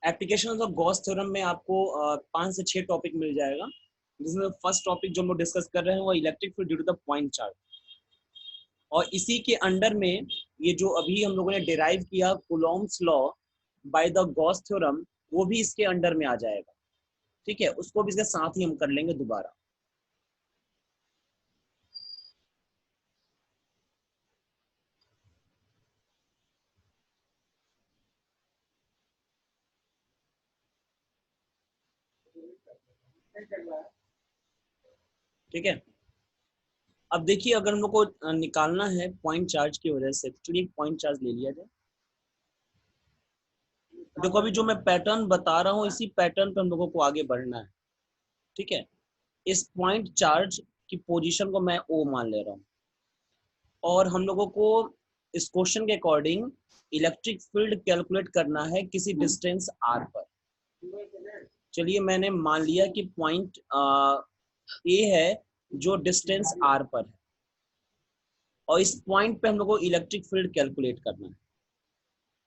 Application of Gauss theorem में आपको 5 से 6 टॉपिक मिल जाएगा, जिसमें फर्स्ट टॉपिक जो हम लोग डिस्कस कर रहे हैं वो electric field due to the point charge, और इसी के अंडर में ये जो अभी हम लोगों ने डिराइव किया Coulomb's law by the Gauss theorem, वो भी इसके अंडर में आ जाएगा। ठीक है, उसको भी इसके साथ ही हम कर लेंगे दोबारा। ठीक है, अब देखिए अगर हम लोग को निकालना है पॉइंट चार्ज की वजह से, चलिए पॉइंट चार्ज ले लिया जाए। देखो अभी जो मैं पैटर्न बता रहा हूँ इसी पैटर्न पे हम लोगों को आगे बढ़ना है। ठीक है, इस पॉइंट चार्ज की पोजीशन को मैं ओ मान ले रहा हूँ, और हम लोगों को इस क्वेश्चन के अकॉर्डिंग इलेक्ट्रिक फील्ड कैलकुलेट करना है किसी डिस्टेंस आर पर। चलिए मैंने मान लिया कि पॉइंट ए है जो डिस्टेंस आर पर है, और इस पॉइंट पे हम लोग को इलेक्ट्रिक फील्ड कैलकुलेट करना है।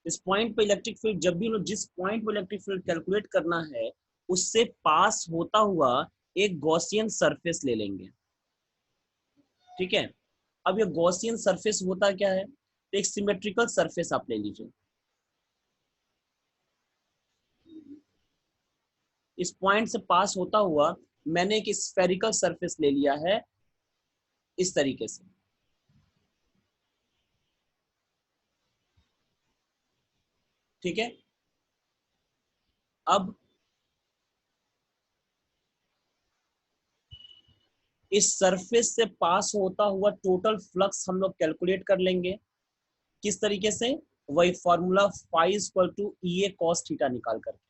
इस पॉइंट पे इलेक्ट्रिक फील्ड जब भी जिस पॉइंट पे इलेक्ट्रिक फील्ड कैलकुलेट करना है उससे पास होता हुआ एक गॉसियन सरफेस ले लेंगे। ठीक है, अब ये गॉसियन सरफेस होता क्या है, तो एक सिमेट्रिकल सरफेस आप ले लीजिए। इस पॉइंट से पास होता हुआ मैंने एक स्फेरिकल सरफेस ले लिया है इस तरीके से। ठीक है, अब इस सरफेस से पास होता हुआ टोटल फ्लक्स हम लोग कैलकुलेट कर लेंगे। किस तरीके से, वही formula phi equal to E A cos theta निकाल करके।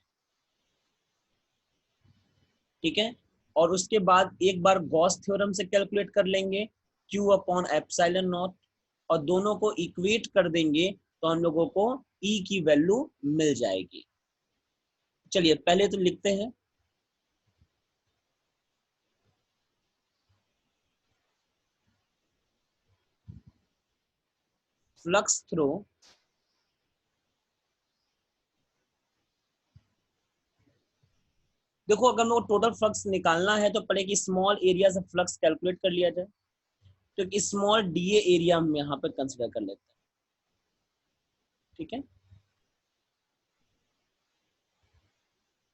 ठीक है, और उसके बाद एक बार गॉस थ्योरम से कैलकुलेट कर लेंगे Q अपॉन एप्सिलॉन नॉट, और दोनों को इक्वेट कर देंगे तो हम लोगों को E की वैल्यू मिल जाएगी। चलिए पहले तो लिखते हैं, फ्लक्स थ्रू देखो अगर हमको टोटल फ्लक्स निकालना है तो पहले कि स्मॉल एरिया से फ्लक्स कैलकुलेट कर लिया जाए, तो स्मॉल डीए एरिया हम यहाँ पे कंसिडर कर लेते हैं। ठीक है,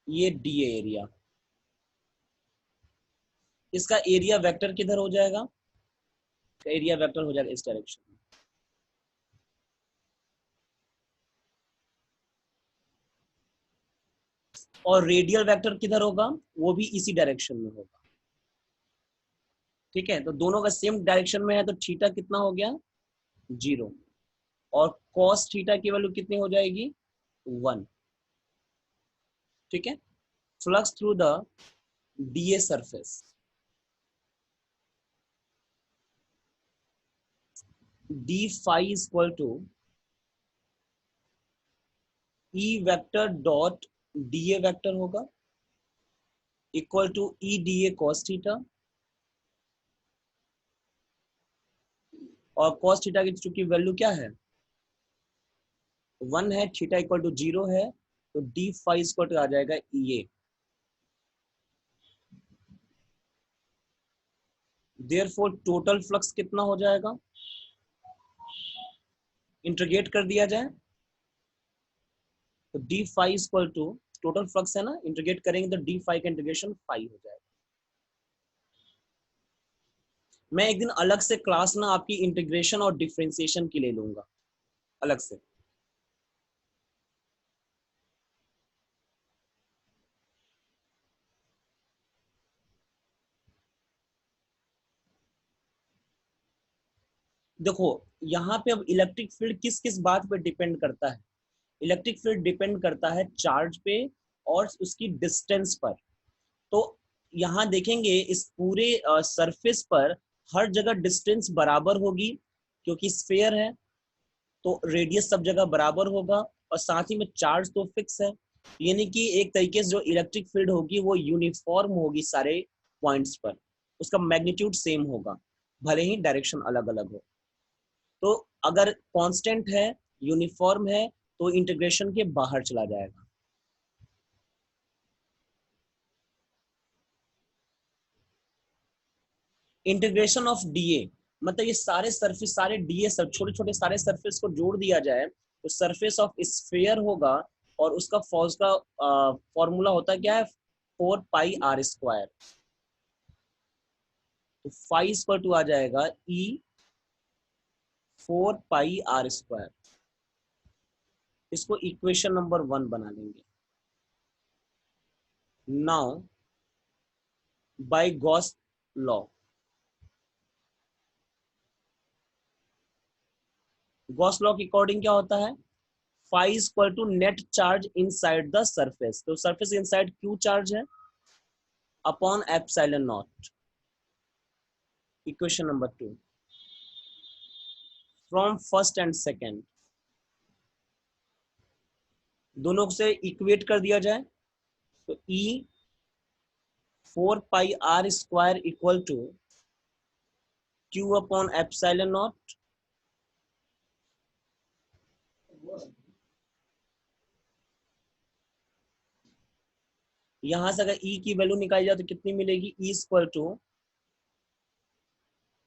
ये डीए एरिया, इसका एरिया वेक्टर किधर हो जाएगा, एरिया वेक्टर हो जाएगा इस डायरेक्शन में। और रेडियल वेक्टर किधर होगा, वो भी इसी डायरेक्शन में होगा। ठीक है, तो दोनों का सेम डायरेक्शन में है तो थीटा कितना हो गया, 0, और कॉस थीटा की वैल्यू कितनी हो जाएगी, 1। ठीक है, flux through the DA surface, D phi equal to E vector dot DA vector होगा equal to E DA cos theta, और कॉस थीटा की चूंकि वैल्यू क्या है, 1 है, थीटा इक्वल टू 0 है, तो डी फाई इक्वल टू आ जाएगा E A. Therefore total flux कितना हो जाएगा, इंटीग्रेट कर दिया जाए तो d phi equal to total flux है ना, इंटीग्रेट करेंगे तो डी फाई का इंटीग्रेशन फाई हो जाएगा। मैं एक दिन अलग से क्लास ना आपकी इंटीग्रेशन और डिफरेंशिएशन की ले लूंगा अलग से। देखो यहाँ पे अब इलेक्ट्रिक फील्ड किस किस बात पे डिपेंड करता है, इलेक्ट्रिक फील्ड डिपेंड करता है चार्ज पे और उसकी डिस्टेंस पर। तो यहाँ देखेंगे इस पूरे सरफेस पर हर जगह डिस्टेंस बराबर होगी, क्योंकि स्फेयर है तो रेडियस सब जगह बराबर होगा, और साथ ही में चार्ज तो फिक्स है, यानी कि एक तरीके से जो इलेक्ट्रिक फील्ड होगी वो यूनिफॉर्म होगी सारे पॉइंट्स पर, उसका मैग्नीट्यूड सेम होगा भले ही डायरेक्शन अलग अलग हो। तो अगर कांस्टेंट है, यूनिफॉर्म है, तो इंटीग्रेशन के बाहर चला जाएगा। इंटीग्रेशन ऑफ डीए मतलब ये सारे सरफेस, सारे डीए सब छोटे छोटे सारे सरफेस को जोड़ दिया जाए तो सरफेस ऑफ स्फीयर होगा, और उसका फॉर्स का फॉर्मूला होता है क्या है, 4 पाई r²। तो फाई स्क्वायर टू आ जाएगा E 4 पाई r²। इसको इक्वेशन नंबर 1 बना लेंगे। Now by Gauss law, Gauss law के अकॉर्डिंग क्या होता है, phi equal to net charge inside the surface, तो सरफेस इनसाइड क्यू चार्ज है upon epsilon naught. Equation number 2 from first and second दोनों से इक्वेट कर दिया जाए तो E 4 pi r² equal to Q upon epsilon naught. यहां से अगर E की वैल्यू निकाली जाए तो कितनी मिलेगी, E equal to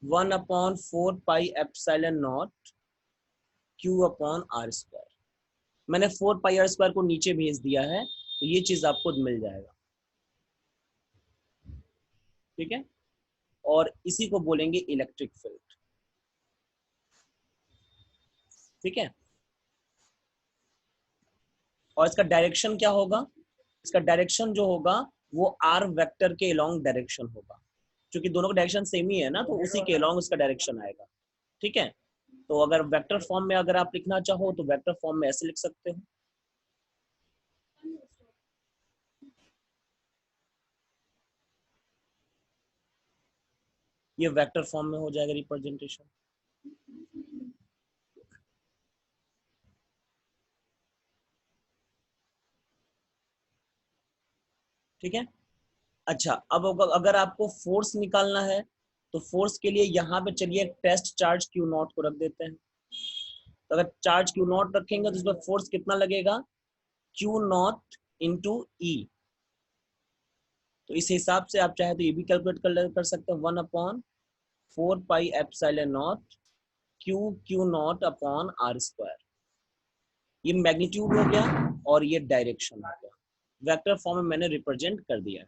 1/4 pi epsilon naught Q upon r²। मैंने 4 पाई r² को नीचे भेज दिया है तो ये चीज आपको मिल जाएगा, ठीक है। और इसी को बोलेंगे इलेक्ट्रिक फील्ड, ठीक है। और इसका डायरेक्शन क्या होगा, इसका डायरेक्शन जो होगा वो आर वेक्टर के अलोंग डायरेक्शन होगा, क्योंकि दोनों का डायरेक्शन सेम ही है ना, तो उसी के अलोंग उसका डायरेक्शन आएगा, ठीक है। तो अगर वेक्टर फॉर्म में अगर आप लिखना चाहो तो वेक्टर फॉर्म में ऐसे लिख सकते हो, ये वेक्टर फॉर्म में हो जाएगा रिप्रेजेंटेशन। ठीक है। अच्छा, अब अगर आपको फोर्स निकालना है तो फोर्स के लिए यहाँ पे चलिए टेस्ट चार्ज क्यू नॉट को रख देते हैं। तो अगर चार्ज क्यू नॉट रखेंगे तो इस पर फोर्स कितना लगेगा, क्यू नॉट इंटू ई। तो इस हिसाब से आप चाहे तो ये भी कैलकुलेट कर सकते हैं, 1/4 pi epsilon naught Q not upon r²। ये मैग्नीट्यूड हो गया और ये डायरेक्शन हो गया, वेक्टर फॉर्म में मैंने रिप्रेजेंट कर दिया है।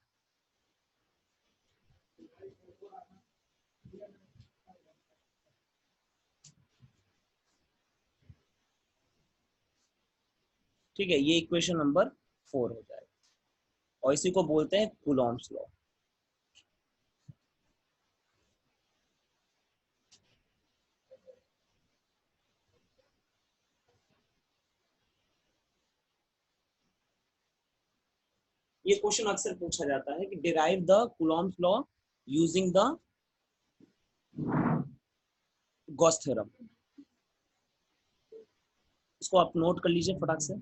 ठीक है, ये इक्वेशन नंबर 4 हो जाएगा और इसी को बोलते हैं कूलॉम्स लॉ। ये क्वेश्चन अक्सर पूछा जाता है कि derive the Coulomb's law using the Gauss theorem. इसको आप नोट कर लीजिए फटाक से।